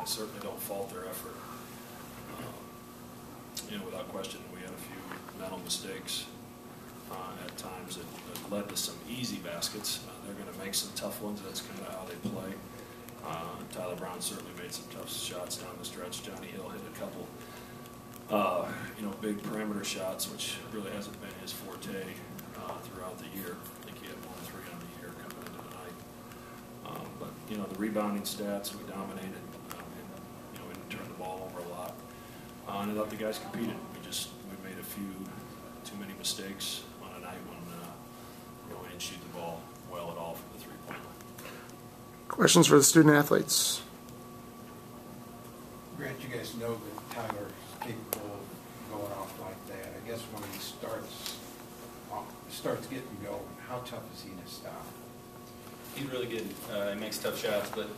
certainly don't fault their effort. Without question, we had a few mental mistakes at times that led to some easy baskets. They're going to make some tough ones. That's kind of how they play. Tyler Brown certainly made some tough shots down the stretch. Johnny Hill hit a couple, big perimeter shots, which really hasn't been his forte throughout the year. I think he had 1 3 on the year coming into tonight. But the rebounding stats, we dominated. We didn't turn the ball over a lot. And I thought the guys competed. We made a few too many mistakes on a night when we didn't shoot the ball well at all from the three-point line. Questions for the student athletes? Grant, you guys know that Tyler's capable of going off like that. I guess when he starts getting going, how tough is he to stop? He's really good. He makes tough shots, but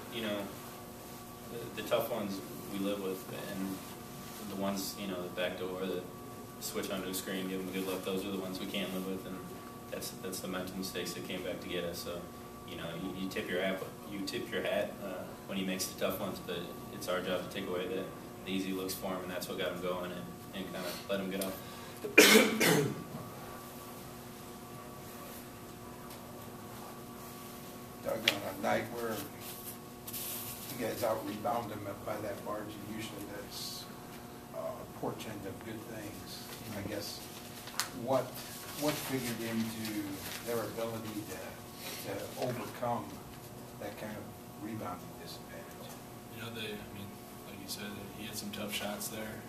the tough ones we live with, and the ones the back door, the switch onto a screen, give him a good look. Those are the ones we can't live with, and that's the mental mistakes that came back to get us. So you tip your hat when he makes the tough ones, but it's our job to take away the easy looks for him, and that's what got him going and kind of let him get up. Doug, on a night where you guys out-rebound him by that margin, usually that's a portent of good things. I guess what figured into their ability to overcome that kind of rebounding disadvantage? Like you said, he had some tough shots there.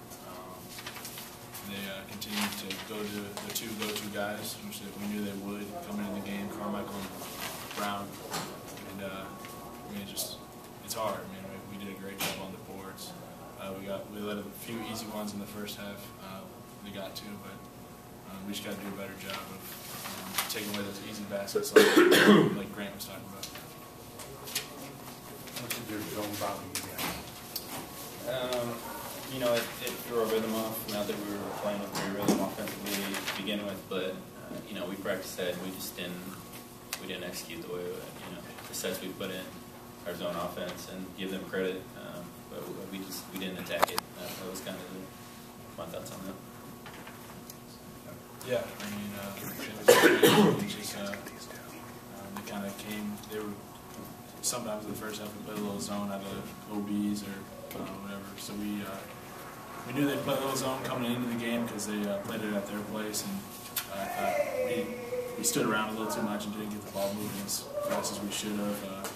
They continued to go to the two go-to guys, which we knew they would coming in the game, Carmichael and Brown. And it's hard. We did a great job on the boards. We let a few easy ones in the first half. We got to, but we just got to do a better job of taking away those easy baskets like Grant was talking about. What did their zone bother you guys? It threw our rhythm off. Not that we were playing with great rhythm offensively to begin with, but we practiced that. We just didn't execute the way the sets we put in our zone offense, and give them credit. But we didn't attack it. That was kind of my thoughts on that. Yeah, they kind of came. They were sometimes in the first half we played a little zone out of OBs or whatever. So we knew they'd play a little zone coming into the game because they played it at their place, and I thought we stood around a little too much and didn't get the ball moving as fast as we should have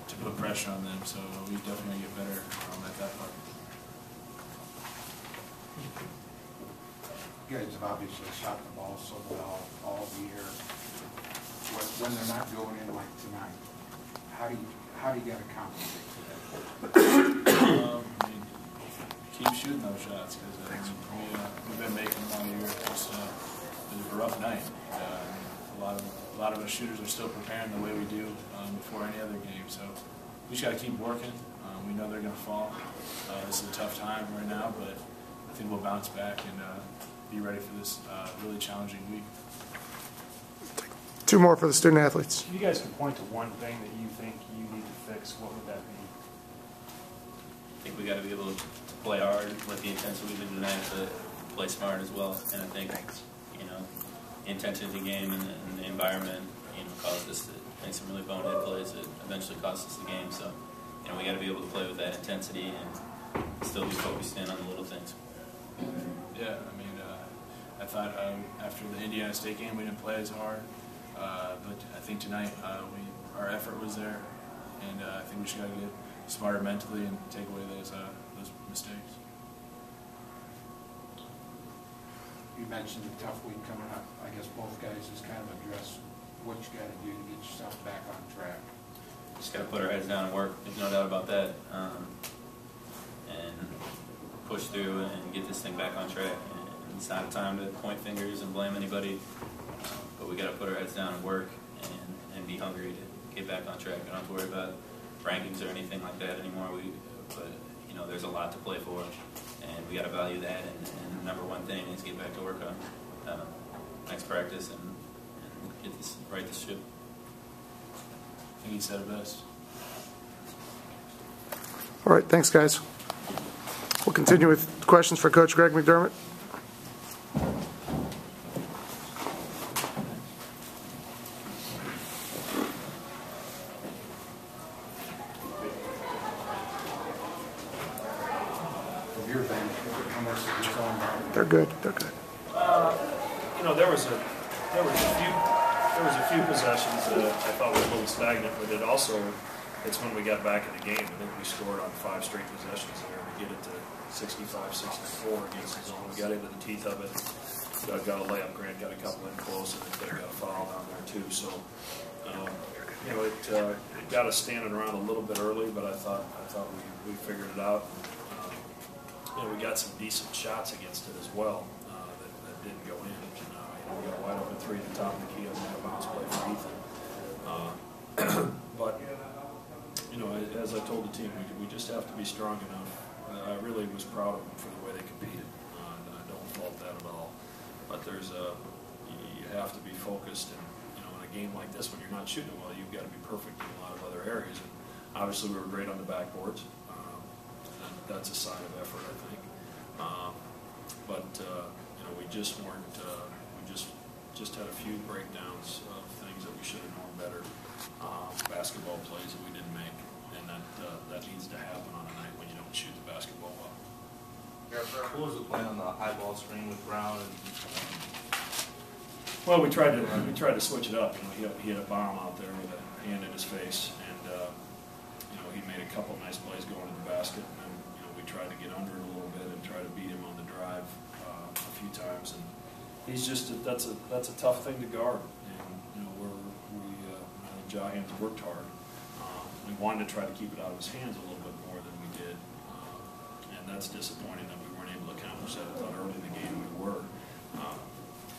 to put pressure on them. So we definitely get better at that part. You guys have obviously shot the ball so well all year. When they're not going in like tonight, how do you get to compensate for that? Keep shooting those shots, because we've been making them all year. It was a rough night. A lot of us shooters are still preparing the way we do before any other game. So we just got to keep working. We know they're going to fall. This is a tough time right now, but I think we'll bounce back and be ready for this really challenging week. Two more for the student athletes. If you guys could point to one thing that you think you need to fix, what would that be? I think we got to be able to play hard with the intensity we did tonight, but play smart as well. And I think the intensity of the game and the environment caused us to make some really bonehead plays that eventually cost us the game. So we got to be able to play with that intensity and still be focused in on the little things. Yeah, I thought after the Indiana State game we didn't play as hard, but I think tonight our effort was there, and I think we just got to get smarter mentally and take away those mistakes. You mentioned the tough week coming up. I guess both guys just kind of address what you got to do to get yourself back on track. Just got to put our heads down and work. There's no doubt about that, and push through and get this thing back on track. And it's not a time to point fingers and blame anybody, but we got to put our heads down and work and be hungry to get back on track. We don't have to worry about rankings or anything like that anymore. But there's a lot to play for, and we got to value that. And number one thing is get back to work on next practice and get this right this ship. I think he said it best. All right, thanks, guys. We'll continue with questions for Coach Greg McDermott. From your vantage point, how much is this on? They're good. They're good. You know, there was a few possessions that I thought were a little stagnant, but it's when we got back in the game. I think we scored on 5 straight possessions there to get it to 65-64 against the zone. We got into the teeth of it. Doug got a layup. Grant got a couple in close, and they got a foul down there too. So, you know, it got us standing around a little bit early, but I thought we figured it out. You know, we got some decent shots against it as well that didn't go in. You know, we got a wide open 3 at the top of the key on that bounce play for Ethan. But you know, as I told the team, we just have to be strong enough. I really was proud of them for the way they competed. I don't fault that at all. But you have to be focused, and you know, in a game like this, when you're not shooting well, you've got to be perfect in a lot of other areas. And obviously, we were great on the backboards. That's a sign of effort, I think. But you know, we just weren't. We just had a few breakdowns of things that we should have known better. Basketball plays that we didn't make, and that needs to happen on a night when you don't shoot the basketball well. What was the play on the high ball screen with Brown? Well, we tried to switch it up. You know, he had a bomb out there with a hand in his face, and you know, he made a couple nice plays going to the basket. And you know, we tried to get under it a little bit and try to beat him on the drive a few times. And he's just that's a tough thing to guard. And you know, I think Johns worked hard. We wanted to try to keep it out of his hands a little bit more than we did, and that's disappointing that we weren't able to accomplish that. I thought early in the game we were.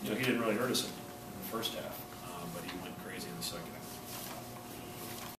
You know, he didn't really hurt us in the first half, but he went crazy in the second half.